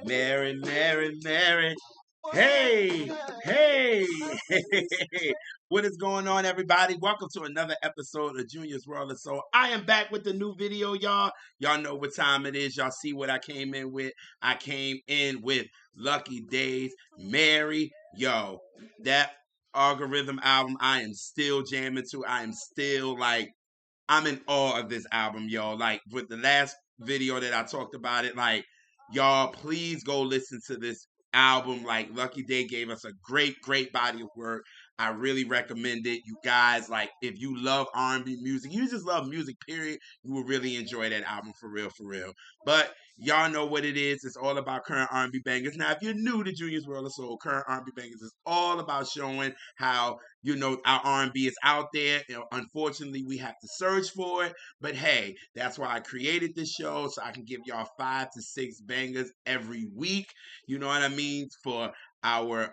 Mary, Mary, Mary. Hey, hey, hey. What is going on, everybody? Welcome to another episode of Junior's World of Soul. I am back with a new video, y'all. Y'all know what time it is. Y'all see what I came in with. I came in with Lucky Daye's Mary. Yo, that algorithm album, I am still jamming to. I am still like, I'm in awe of this album, y'all. Like, with the last video that I talked about it, like, y'all, please go listen to this album. Like, Lucky Daye gave us a great body of work. I really recommend it. You guys, like, if you love R&B music, you just love music, period, you will really enjoy that album for real, for real. But y'all know what it is. It's all about current R&B bangers. Now, if you're new to Junior's World of Soul, current R&B bangers is all about showing how, you know, our R&B is out there. You know, unfortunately, we have to search for it. But hey, that's why I created this show, so I can give y'all 5 to 6 bangers every week. You know what I mean? For our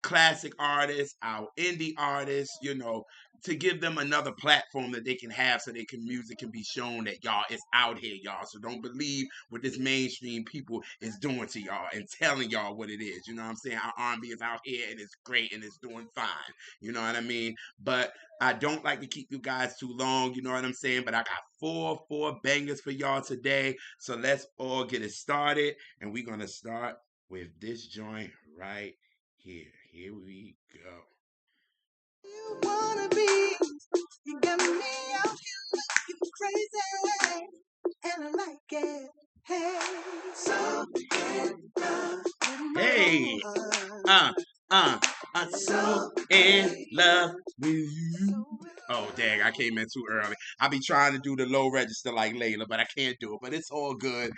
classic artists, our indie artists, you know, to give them another platform that they can have so music can be shown that y'all is out here, y'all. So don't believe what this mainstream people is doing to y'all and telling y'all what it is. You know what I'm saying? Our R&B is out here and it's great and it's doing fine. You know what I mean? But I don't like to keep you guys too long, you know what I'm saying? But I got four bangers for y'all today. So let's all get it started. And we're going to start with this joint right here. Here we go. You wanna be, you got me out here looking crazy, and I like it. Hey, so in love. Hey, I'm so in love with you. Oh, dang, I came in too early. I be trying to do the low register like Layla, but I can't do it. But it's all good.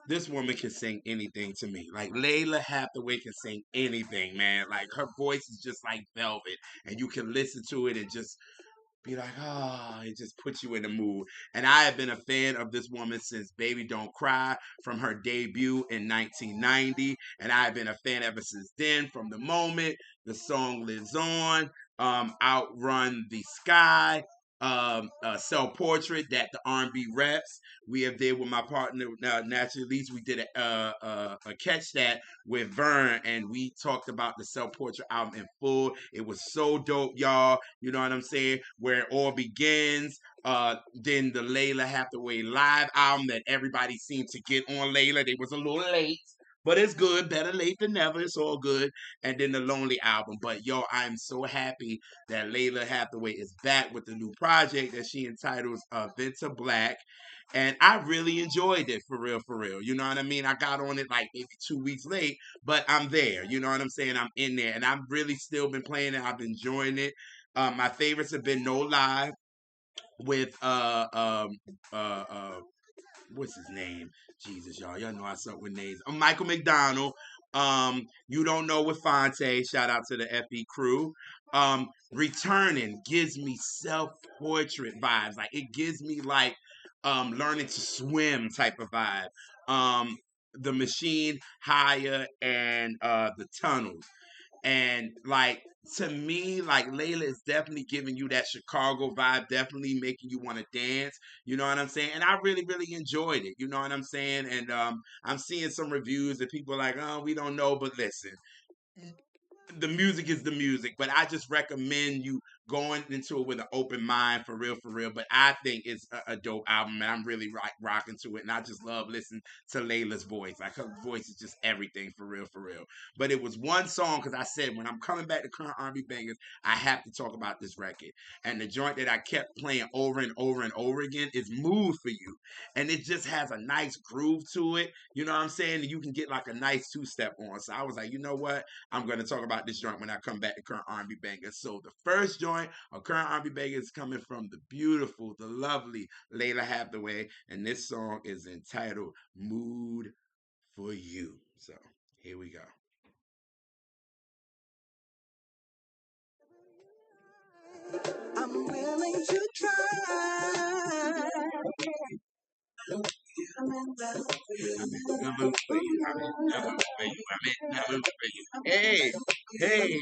This woman can sing anything to me. Like, Lalah Hathaway can sing anything, man. Like, her voice is just like velvet. And you can listen to it and just be like, oh, it just puts you in the mood. And I have been a fan of this woman since Baby Don't Cry, from her debut in 1990. And I have been a fan ever since then, from the moment the song lives on, Outrun the Sky, Self Portrait, that the R&B reps. We have did with my partner, Naturally Least, we did a Catch That with Vern, and we talked about the Self Portrait album in full. It was so dope, y'all. You know what I'm saying? Where It All Begins. Then the Lalah Hathaway live album that everybody seemed to get on Lalah. They was a little late. But it's good. Better late than never. It's all good. And then the Lonely album. But yo, I'm so happy that Lalah Hathaway is back with the new project that she entitles Venta Black. And I really enjoyed it, for real, for real. You know what I mean? I got on it like maybe 2 weeks late, but I'm there. You know what I'm saying? I'm in there. And I've really still been playing it. I've been enjoying it. My favorites have been No Lie with what's his name? Jesus, y'all know I suck with names. Michael McDonald. You Don't Know with Fonte. Shout out to the FE crew. Returning gives me self-portrait vibes. Like, it gives me like learning to swim type of vibe. The Machine, Higher, and the Tunnels. And like, to me, like, Lalah is definitely giving you that Chicago vibe, definitely making you want to dance. You know what I'm saying? And I really enjoyed it. You know what I'm saying? And I'm seeing some reviews that people are like, oh, we don't know, but listen, the music is the music, but I just recommend you going into it with an open mind, for real, for real. But I think it's a dope album, and I'm really rocking to it. And I just love listening to Layla's voice. Like, her voice is just everything, for real, for real. But it was one song, because I said when I'm coming back to current R&B bangers, I have to talk about this record. And the joint that I kept playing over and over and over again is Mood for You. And it just has a nice groove to it. You know what I'm saying? And you can get like a nice two-step on. So I was like, you know what? I'm going to talk about this joint when I come back to current R&B bangers. So the first joint of current R&B bangers is coming from the beautiful, the lovely Lalah Hathaway, and this song is entitled Mood for You. So here we go. I'm willing to try. I'm in love with you. I'm in love with you. I'm in love with you. I'm in love with you. Hey, hey.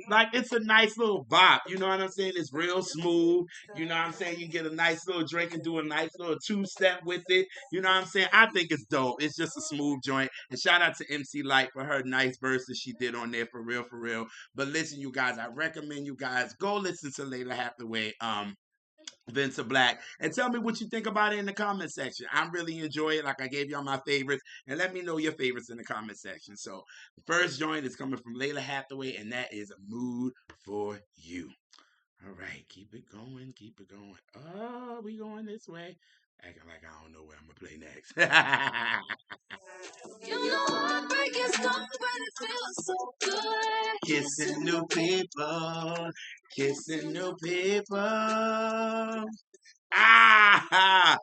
Like, it's a nice little bop. You know what I'm saying? It's real smooth. You know what I'm saying? You get a nice little drink and do a nice little two-step with it. You know what I'm saying? I think it's dope. It's just a smooth joint. And shout out to MC Light for her nice verse that she did on there, for real, for real. But listen, you guys, I recommend you guys go listen to Lalah Hathaway. Vince Black, and tell me what you think about it in the comment section. I really enjoy it. Like, I gave y'all my favorites, and let me know your favorites in the comment section. So the first joint is coming from Lalah Hathaway, and that is Mood for You. All right, keep it going, keep it going. Oh, we going this way. Acting like I don't know what I'm gonna play next. You know heartbreak is gone, but it feels so good. Kissing new people, kissing new people. Ah,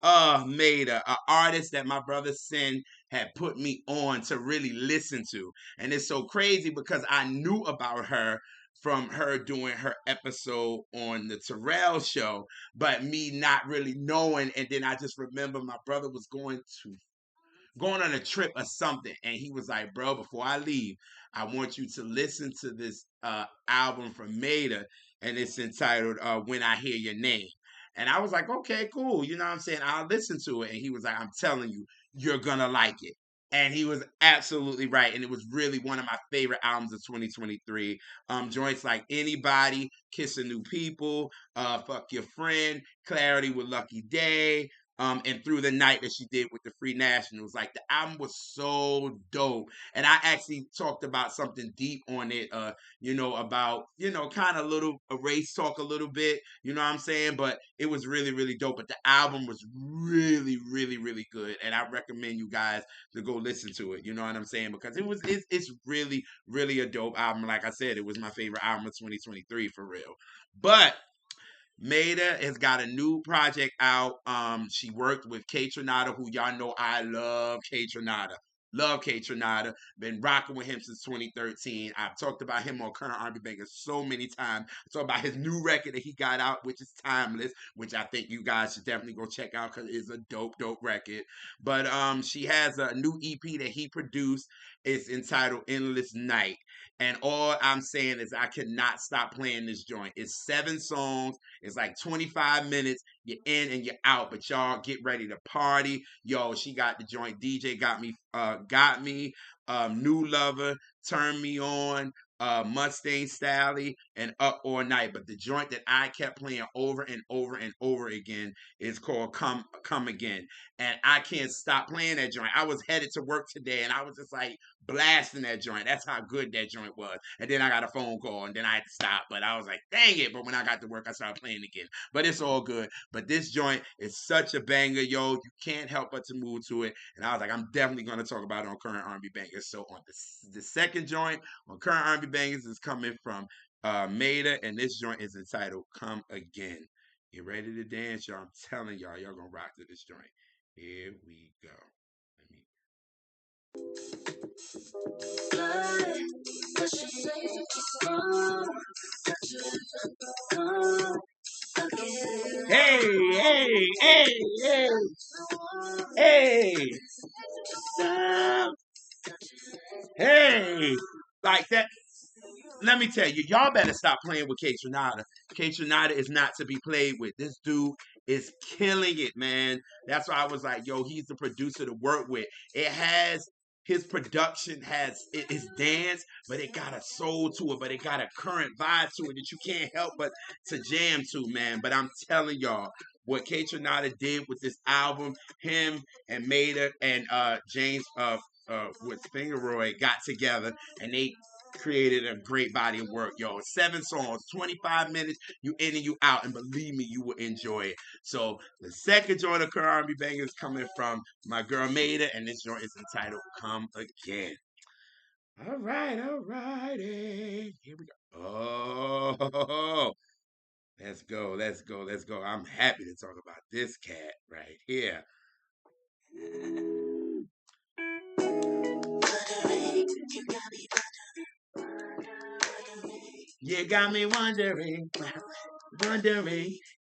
Maeta, an artist that my brother Sin had put me on to really listen to. And it's so crazy because I knew about her from her doing her episode on the Terrell show, but me not really knowing. And then I just remember my brother was going on a trip or something, and he was like, bro, before I leave, I want you to listen to this album from Maeta, and it's entitled When I Hear Your Name. And I was like, okay, cool, you know what I'm saying, I'll listen to it. And he was like, I'm telling you, you're gonna like it. And he was absolutely right, and it was really one of my favorite albums of 2023. Joints like Anybody, Kissing New People, Fuck Your Friend, Clarity with Lucky Daye, and Through the Night that she did with the Free Nationals. Like, the album was so dope. And I actually talked about something deep on it, about, kind of little a race talk a little bit, you know what I'm saying? But it was really, really dope. But the album was really, really, really good. And I recommend you guys to go listen to it, you know what I'm saying? Because it's really, really a dope album. Like I said, it was my favorite album of 2023 for real. But Maeta has got a new project out. She worked with K Tronada, who y'all know I love K Tronada. Love K Tronada. Been rocking with him since 2013. I've talked about him on Current R&B Bangers so many times. I talked about his new record that he got out, which is Timeless, which I think you guys should definitely go check out because it's a dope, dope record. But she has a new EP that he produced. It's entitled Endless Night. And all I'm saying is I cannot stop playing this joint. It's 7 songs. It's like 25 minutes. You're in and you're out. But y'all get ready to party. Yo, she got the joint. DJ got me, New Lover, Turn Me On, Mustang Sally, and Up All Night. But the joint that I kept playing over and over and over again is called Come Again. And I can't stop playing that joint. I was headed to work today and I was just like blasting that joint. That's how good that joint was. And then I got a phone call and then I had to stop. But I was like, dang it. But when I got to work, I started playing again. But it's all good. But this joint is such a banger, yo. You can't help but to move to it. And I was like, I'm definitely going to talk about it on Current R&B Bangers. So on the second joint on Current R&B Bangers is coming from Maeta, and this joint is entitled Come Again. You ready to dance, y'all? I'm telling y'all gonna rock to this joint. Here we go. Hey, hey, hey, hey, hey, hey, like that. Let me tell you, y'all better stop playing with K Tronada. K Tronada is not to be played with. This dude is killing it, man. That's why I was like, yo, he's the producer to work with. His production it's dance, but it got a soul to it, but it got a current vibe to it that you can't help but to jam to, man. But I'm telling y'all, what K Tronada did with this album, him and Maeta and James with Fingeroy got together and they created a great body of work, yo. 7 songs, 25 minutes, you in and you out, and believe me, you will enjoy it. So the second joint of Current R&B Bangers is coming from my girl Maeta, and this joint is entitled Come Again. All righty. Here we go. Oh, let's go. I'm happy to talk about this cat right here. You got me wondering,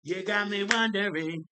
you got me wondering.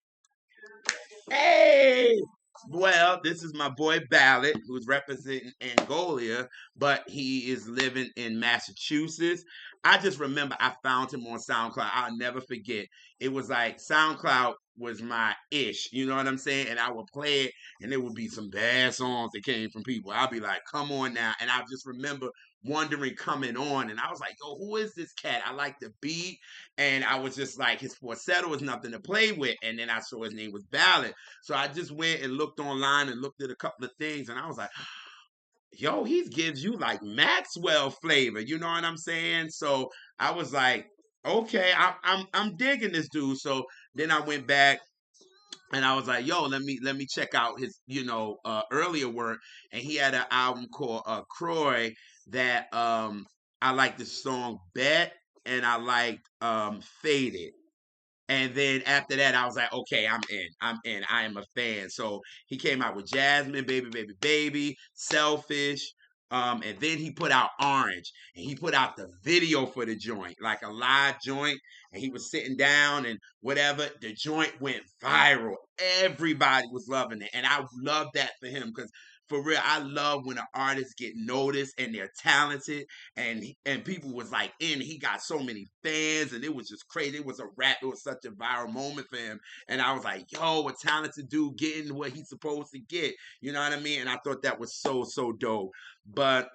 Hey! Well, this is my boy Ballad, who's representing Angola, but he is living in Massachusetts. I just remember I found him on SoundCloud. I'll never forget. It was like SoundCloud was my ish, you know what I'm saying? And I would play it, and there would be some bad songs that came from people. I'd be like, come on now. And I just remember wondering coming on, and I was like, yo, who is this cat? I like the beat, and I was just like, his falsetto was nothing to play with. And then I saw his name was Ballad. So I just went and looked online and looked at a couple of things, and I was like, yo, he gives you like Maxwell flavor. You know what I'm saying? So I was like, okay, I'm digging this dude. So then I went back and I was like, yo, let me check out his earlier work, and he had an album called Croy that I like the song Bet, and I liked Faded. And then after that, I was like, okay, I'm in. I'm in. I am a fan. So he came out with Jasmine, Baby, Baby, Baby, Selfish. And then he put out Orange. And he put out the video for the joint, like a live joint. And he was sitting down and whatever. The joint went viral. Everybody was loving it. And I love that for him because for real, I love when an artist get noticed and they're talented and people was like in. He got so many fans, and it was just crazy. It was a rap. It was such a viral moment for him, and I was like, "Yo, a talented dude getting what he's supposed to get." You know what I mean? And I thought that was so dope. But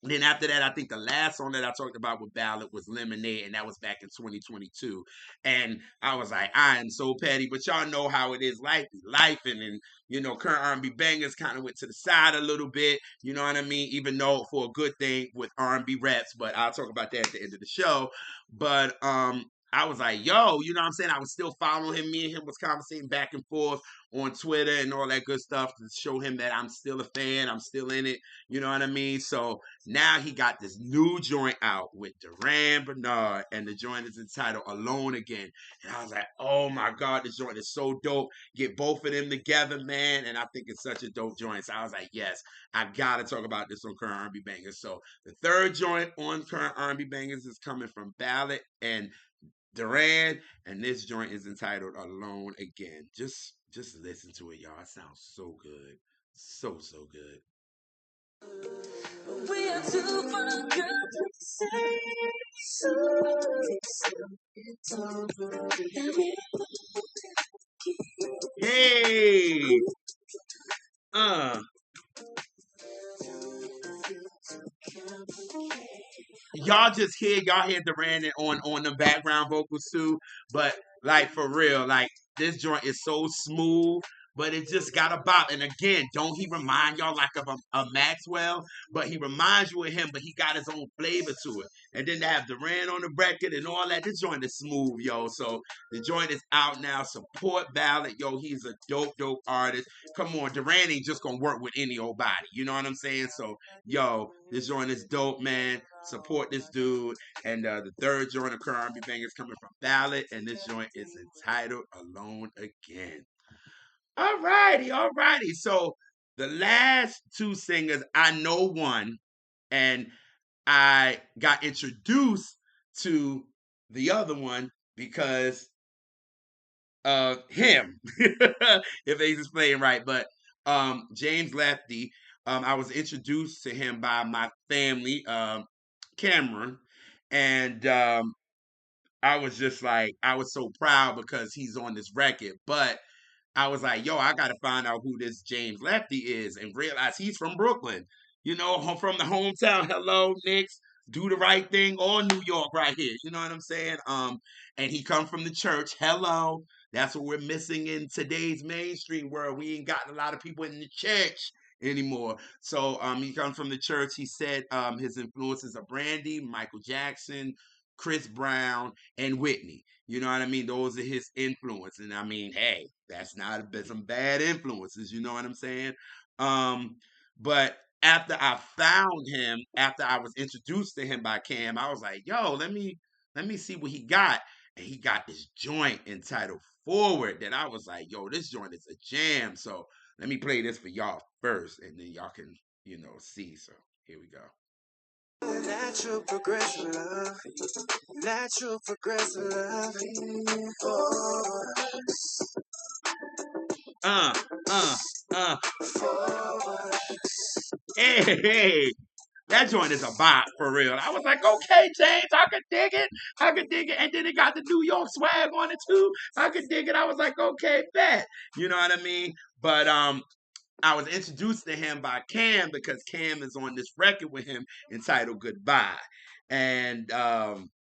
then after that, I think the last song that I talked about with Ballad was Lemonade, and that was back in 2022. And I was like, I am so petty, but y'all know how it is, life, and current R&B bangers kind of went to the side a little bit. You know what I mean? Even though for a good thing with R&B reps, but I'll talk about that at the end of the show. But I was like, yo, you know what I'm saying? I was still following him. Me and him was conversating back and forth on Twitter and all that good stuff to show him that I'm still a fan. I'm still in it. You know what I mean? So now he got this new joint out with Durand Bernarr, and the joint is entitled Alone Again. And I was like, oh my God, this joint is so dope. Get both of them together, man. And I think it's such a dope joint. So I was like, yes, I gotta talk about this on Current R&B Bangers. So the third joint on Current R&B Bangers is coming from Ballad and Durand, and this joint is entitled Alone Again. Just listen to it, y'all. It sounds so good. So good. We are too far gone to say so. It's over. Hey, uh, y'all hear Durand on the background vocals too, but like for real, like this joint is so smooth, but it just got a bop. And again, don't he remind y'all like of a Maxwell? But he reminds you of him, but he got his own flavor to it. And then to have Durand on the record and all that, this joint is smooth, yo. So the joint is out now. Support Ballad, yo. He's a dope artist. Come on, Durand ain't just gonna work with any old body. You know what I'm saying? So yo, this joint is dope, man. Support this dude. And the third joint of current R&B bang is coming from Ballad, and this joint is entitled Alone Again. All righty. So the last two singers, I know one, and I got introduced to the other one because of him, if he's explaining right. But James Lefty, I was introduced to him by my family, Cameron, and I was just like, I was so proud because he's on this record. But I was like, yo, I got to find out who this James Lefty is and realize he's from Brooklyn. From the hometown. Hello, Knicks. Do the right thing, or New York right here. You know what I'm saying? And he come from the church. Hello. That's what we're missing in today's mainstream world. We ain't got a lot of people in the church anymore. So he comes from the church. He said his influences are Brandy, Michael Jackson, Chris Brown, and Whitney. You know what I mean? Those are his influence. And I mean, hey, that's not some bad influences. You know what I'm saying? But after I found him, after I was introduced to him by Cam, I was like, yo, let me see what he got. And he got this joint entitled Forward that I was like, yo, this joint is a jam. So let me play this for y'all first, and then y'all can, see. So here we go. Natural progression love. Natural progressive love. uh, uh. Hey. That joint is a bop for real. I was like, okay, James, I could dig it. I could dig it. And then it got the New York swag on it too. I could dig it. I was like, okay, bet. You know what I mean? But I was introduced to him by Cam because Cam is on this record with him entitled Goodbye. And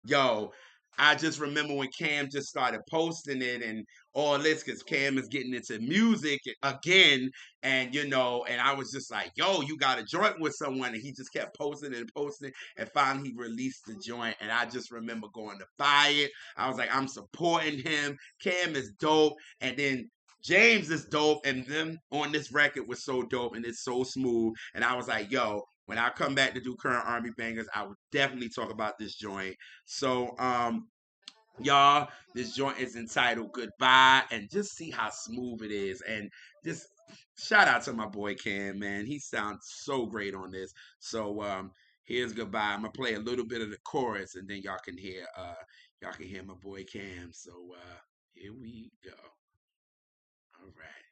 yo, I just remember when Cam just started posting it and all this because Cam is getting into music again. And and I was just like, yo, you got a joint with someone. And he just kept posting and posting. And finally he released the joint. And I just remember going to buy it. I was like, I'm supporting him. Cam is dope. And then James is dope, and them on this record was so dope, and it's so smooth. And I was like, yo, when I come back to do current R&B bangers, I would definitely talk about this joint. So, y'all, this joint is entitled Goodbye, and just see how smooth it is. And just shout out to my boy Cam, man. He sounds so great on this. So, here's Goodbye. I'm gonna play a little bit of the chorus, and then y'all can hear my boy Cam. So, here we go. All right.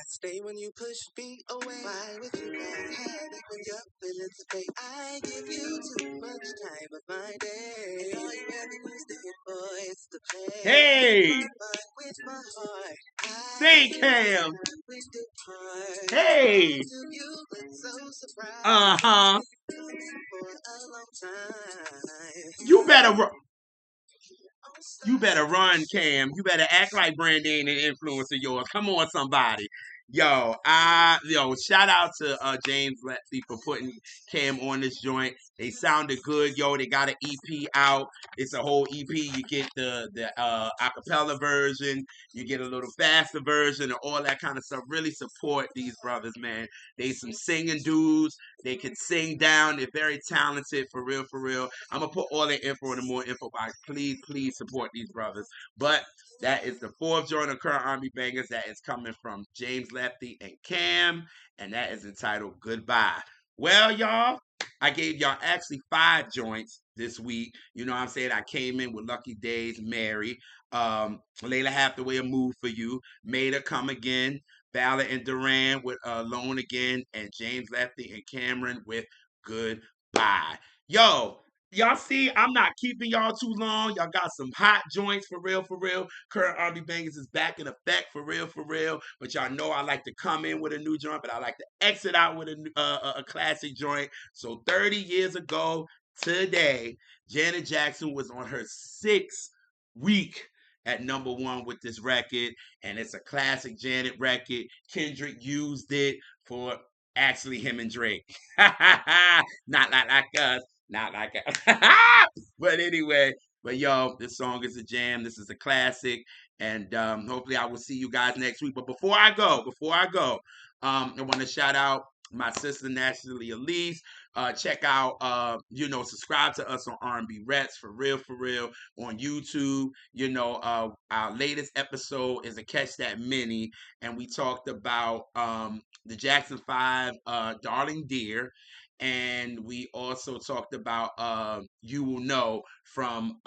Stay when you push me away. Why would you not have it when you're willing to pay? I give you too much time of my day. And all you ever used to hit for is to play. Hey! With my heart. Say, Cam! Hey! Uh-huh. You better run, Cam. You better act like Brandon an influence of yours. Come on, somebody. Shout out to James Lefty for putting Cam on this joint. They sounded good, yo. They got an EP out. It's a whole EP. You get the acapella version, you get a little faster version, and all that kind of stuff. Really support these brothers, man. They some singing dudes. They can sing down. They're very talented, for real, for real. I'm gonna put all their info in the more info box. Please, please support these brothers. But that is the fourth joint of current R&B bangers that is coming from James Lefty and Cam, and that is entitled Goodbye. Well, y'all, I gave y'all actually 5 joints this week. You know what I'm saying? I came in with Lucky Days, Mary, Lalah Hathaway, A Move For You, Maeta, Come Again, Ballad and Durand with Alone Again, and James Lefty and Cameron with Goodbye. Yo, y'all see, I'm not keeping y'all too long. Y'all got some hot joints for real, for real. Current R&B bangers is back in effect for real, for real. But y'all know I like to come in with a new joint, but I like to exit out with a classic joint. So 30 years ago today, Janet Jackson was on her 6th week at #1 with this record, and it's a classic Janet record. Kendrick used it for actually him and Drake. Not like us. Not like it. But anyway, but yo, this song is a jam. This is a classic. And hopefully I will see you guys next week. But before I go, I want to shout out my sister Nationally Elise. Check out subscribe to us on R&B Reps for real on YouTube. Our latest episode is a Catch That Mini, and we talked about the Jackson 5 Darling Dear. And we also talked about You Will Know from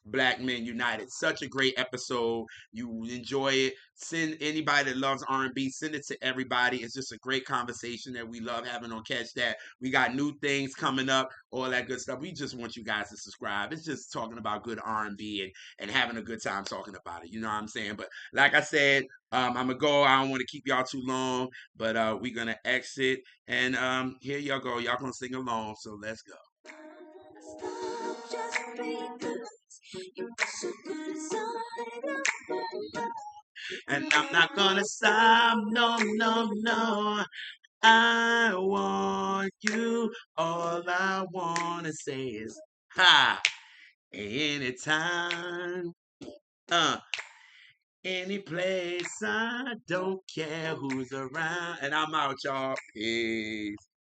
Black Men United. Such a great episode. You enjoy it. Send anybody that loves R&B, send it to everybody. It's just a great conversation that we love having on Catch That. We got new things coming up, all that good stuff. We just want you guys to subscribe. It's just talking about good R&B and having a good time talking about it. You know what I'm saying? But like I said, I'm gonna go. I don't want to keep y'all too long, but we're gonna exit. And here y'all go. Y'all gonna sing along. So let's go. And I'm not gonna stop, no, no, no. I want you. All I wanna say is hi. Anytime, uh, any place. I don't care who's around. And I'm out, y'all. Peace.